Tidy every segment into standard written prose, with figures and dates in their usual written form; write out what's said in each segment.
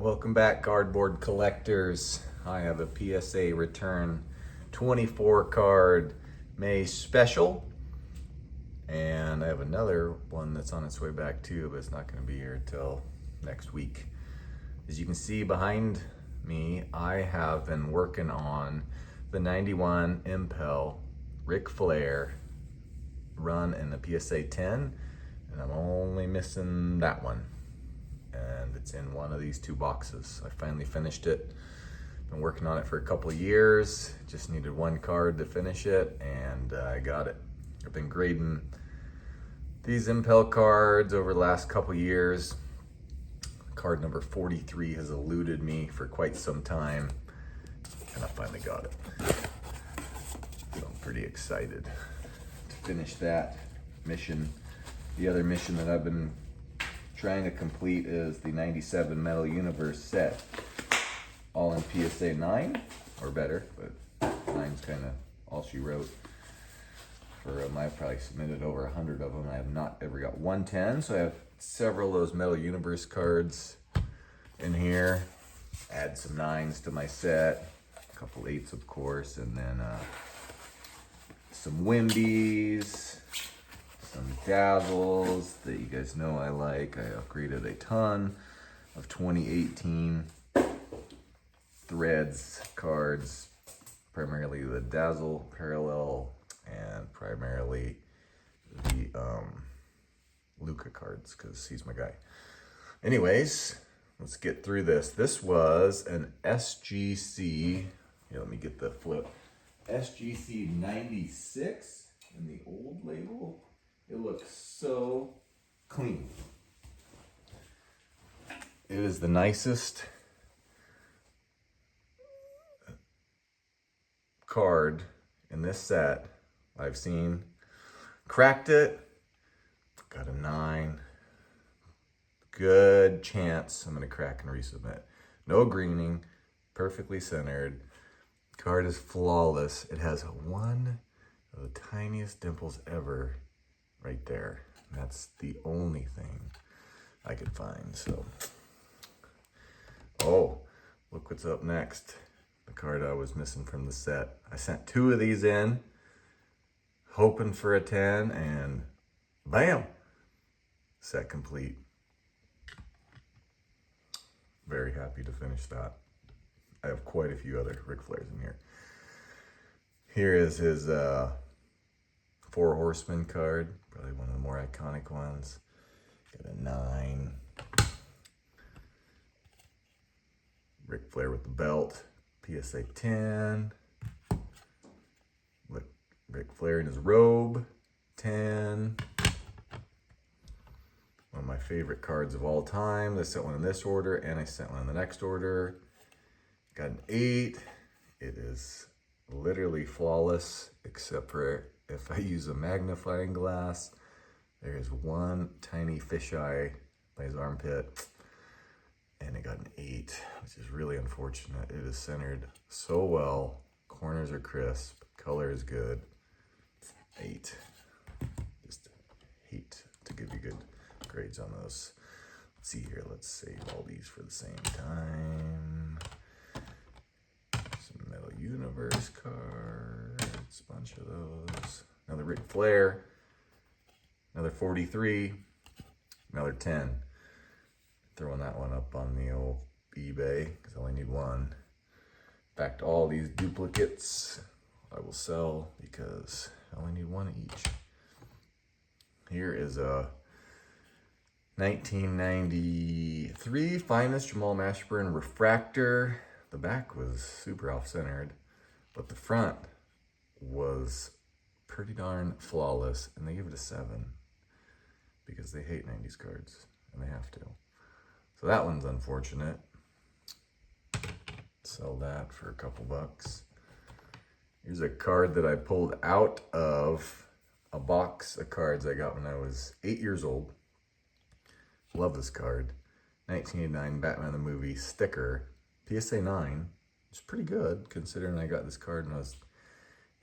Welcome back, cardboard collectors. I have a PSA return 24 card May special. And I have another one that's on its way back too, but it's not going to be here till next week. As you can see behind me, I have been working on the 91 Impel Ric Flair run in the PSA 10, and I'm only missing that one. And it's in one of these two boxes. I finally finished it. Been working on it for a couple of years. Just needed one card to finish it, and I got it. I've been grading these Impel cards over the last couple of years. Card number 43 has eluded me for quite some time, and I finally got it. So I'm pretty excited to finish that mission. The other mission that I've been trying to complete is the 97 Metal Universe set, all in PSA 9 or better, but 9's kind of all she wrote. For I've probably submitted over 100 of them. I have not ever got 110, so I have several of those Metal Universe cards in here. Add some 9s to my set, a couple 8s of course, and then some Wimbies, some Dazzles that you guys know I like. I upgraded a ton of 2018 Threads cards, primarily the Dazzle Parallel and primarily the Luca cards because he's my guy. Anyways, let's get through this. This was an SGC, here let me get the flip, SGC 96 in the old label. It looks so clean. It is the nicest card in this set I've seen. Cracked it, got a 9. Good chance I'm gonna crack and resubmit. No greening, perfectly centered. Card is flawless. It has one of the tiniest dimples ever right there. That's the only thing I could find. So, oh, look what's up next. The card I was missing from the set. I sent 2 of these in, hoping for a 10, and bam, set complete. Very happy to finish that. I have quite a few other Ric Flairs in here. Here is his Four Horsemen card, probably one of the more iconic ones. Got a 9. Ric Flair with the belt, PSA 10. Ric Flair in his robe, 10. One of my favorite cards of all time. I sent one in this order and I sent one in the next order. Got an 8. It is literally flawless, except for if I use a magnifying glass. There is one tiny fisheye by his armpit, and it got an 8, which is really unfortunate. It is centered so well. Corners are crisp. Color is good. 8. Just hate to give you good grades on those. Let's see here. Let's save all these for the same time. Some Metal Universe cards. Bunch of those. Another Ric Flair. Another 43. Another 10. Throwing that one up on the old eBay because I only need one. Back to all these duplicates I will sell because I only need one of each. Here is a 1993 Finest Jamal Mashburn Refractor. The back was super off-centered, but the front was pretty darn flawless, and they give it a 7 because they hate 90s cards, and they have to. So that one's unfortunate. Sell that for a couple bucks. Here's a card that I pulled out of a box of cards I got when I was 8 years old. Love this card. 1989 Batman the Movie sticker. PSA 9. It's pretty good considering I got this card when I was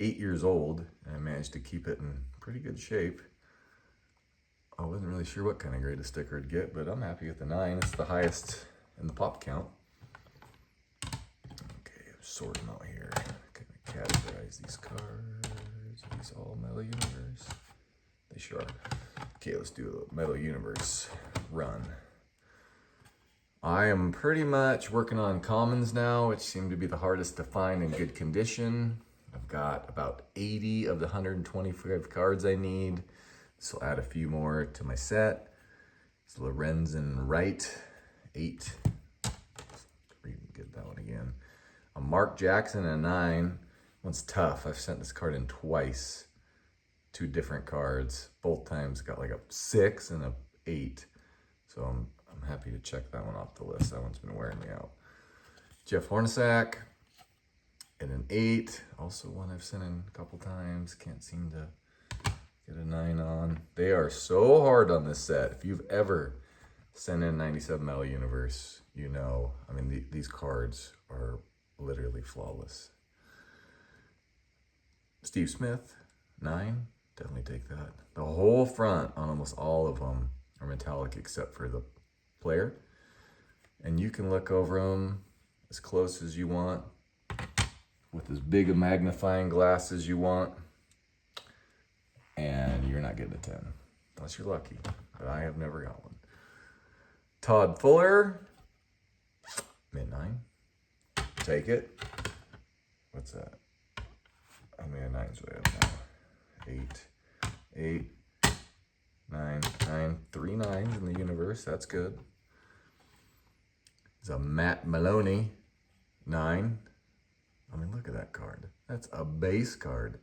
8 years old, and I managed to keep it in pretty good shape. I wasn't really sure what kind of grade a sticker would get, but I'm happy with the 9. It's the highest in the pop count. Okay, sort them out here. Can I categorize these cards? Are these all Metal Universe? They sure are. Okay, let's do a Metal Universe run. I am pretty much working on commons now, which seem to be the hardest to find in good condition. I've got about 80 of the 125 cards I need. This will add a few more to my set. It's Lorenzen Wright, 8. Get that one again. A Mark Jackson, a 9. One's tough. I've sent this card in twice. 2 different cards. Both times got like a 6 and a 8. So I'm happy to check that one off the list. That one's been wearing me out. Jeff Hornacek and an 8. Also one I've sent in a couple times. Can't seem to get a 9 on. They are so hard on this set. If you've ever sent in 97 Metal Universe, you know, I mean, these cards are literally flawless. Steve Smith, 9. Definitely take that. The whole front on almost all of them are metallic except for the player. And you can look over them as close as you want with as big a magnifying glass as you want. And you're not getting a 10. Unless you're lucky. But I have never got one. Todd Fuller, mid-9. Take it. What's that? How many 9s do I have now? 8, 9, 9. 3 9s in the universe. That's good. It's a Matt Maloney, 9. I mean, look at that card. That's a base card.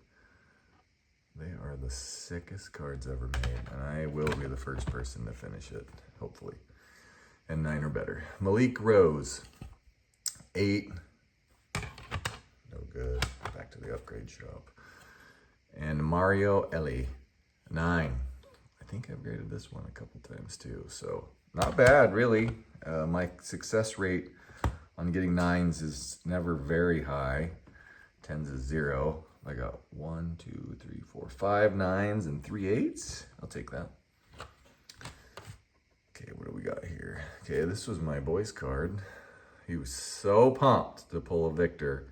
They are the sickest cards ever made, and I will be the first person to finish it, hopefully. And 9 or better. Malik Rose, 8. No good. Back to the upgrade shop. And Mario Ellie, 9. I think I've graded this one a couple times too, so not bad, really. My success rate on getting 9s is never very high. 10s is 0. I got 1, 2, 3, 4, 5 9s and 3 8s. I'll take that. Okay, what do we got here? Okay, this was my boy's card. He was so pumped to pull a Victor,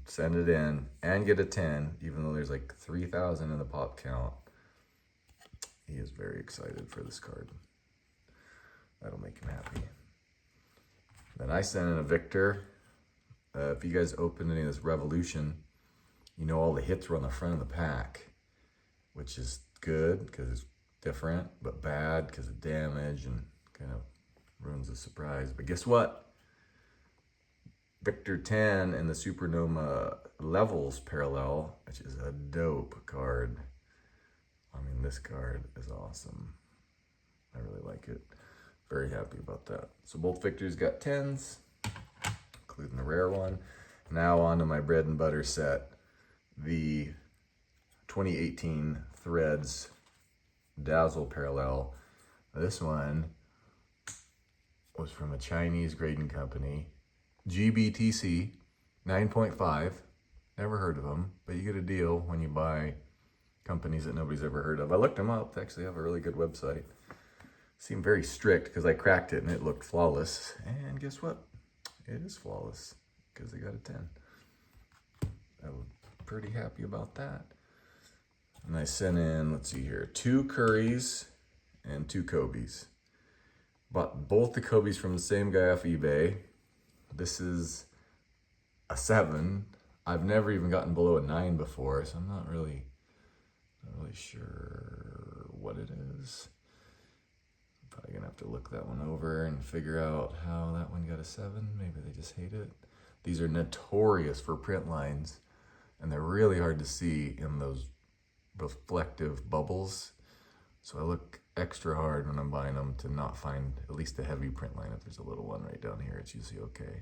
send it in, and get a 10, even though there's like 3,000 in the pop count. He is very excited for this card. That'll make him happy. Then I sent in a Victor. If you guys open any of this Revolution, you know all the hits were on the front of the pack, which is good because it's different, but bad because of damage and kind of ruins the surprise. But guess what? Victor 10 and the Supernova Levels parallel, which is a dope card. I mean, this card is awesome. I really like it. Very happy about that. So both Victors got 10s, including the rare one. Now on to my bread and butter set, the 2018 Threads Dazzle parallel. This one was from a Chinese grading company, GBTC 9.5. Never heard of them, but you get a deal when you buy companies that nobody's ever heard of. I looked them up. They actually have a really good website. Seemed very strict because I cracked it and it looked flawless. And guess what? It is flawless because they got a 10. I'm pretty happy about that. And I sent in, let's see here, 2 Currys and 2 Kobe's. Bought both the Kobe's from the same guy off eBay. This is a 7. I've never even gotten below a 9 before, so I'm not really sure what it is. I'm probably gonna have to look that one over and figure out how that one got a 7. Maybe they just hate it. These are notorious for print lines, and they're really hard to see in those reflective bubbles. So I look extra hard when I'm buying them to not find at least a heavy print line. If there's a little one right down here, it's usually okay.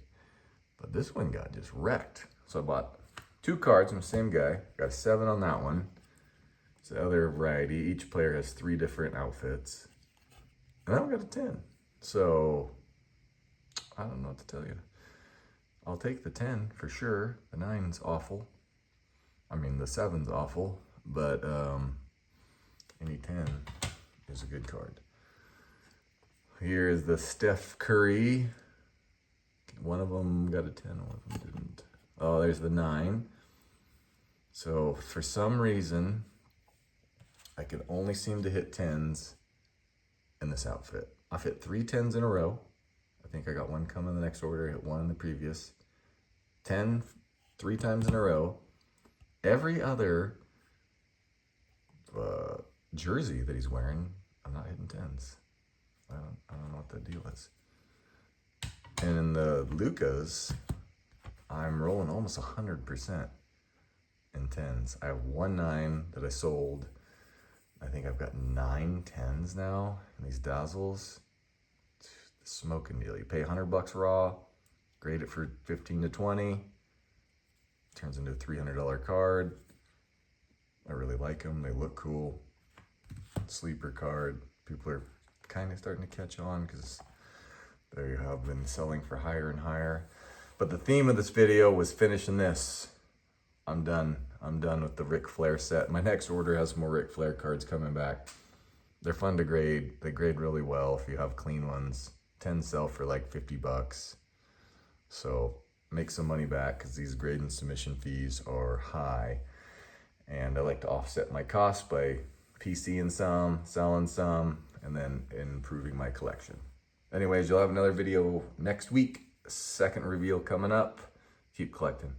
But this one got just wrecked. So I bought 2 cards from the same guy. Got a 7 on that one. It's the other variety. Each player has 3 different outfits. And that one got a 10. So I don't know what to tell you. I'll take the 10 for sure. The 9's awful. I mean, the 7's awful. But any 10 is a good card. Here is the Steph Curry. One of them got a 10, one of them didn't. Oh, there's the 9. So for some reason, I can only seem to hit 10s in this outfit. I've hit 3 10s in a row. I think I got one coming in the next order. I hit one in the previous. 10, 3 times in a row. Every other jersey that he's wearing, I'm not hitting 10s. I don't know what the deal is. And in the Lucas, I'm rolling almost 100% in 10s. I have 1 9 that I sold. I think I've got 9 10s now in these dazzles. It's the smoking deal. You pay $100 raw, grade it for 15 to 20. Turns into a $300 card. I really like them. They look cool. Sleeper card. People are kind of starting to catch on because they have been selling for higher and higher. But the theme of this video was finishing this. I'm done. I'm done with the Ric Flair set. My next order has more Ric Flair cards coming back. They're fun to grade. They grade really well if you have clean ones. 10 sell for like $50. So make some money back because these grade and submission fees are high. And I like to offset my costs by PCing some, selling some, and then improving my collection. Anyways, you'll have another video next week. Second reveal coming up. Keep collecting.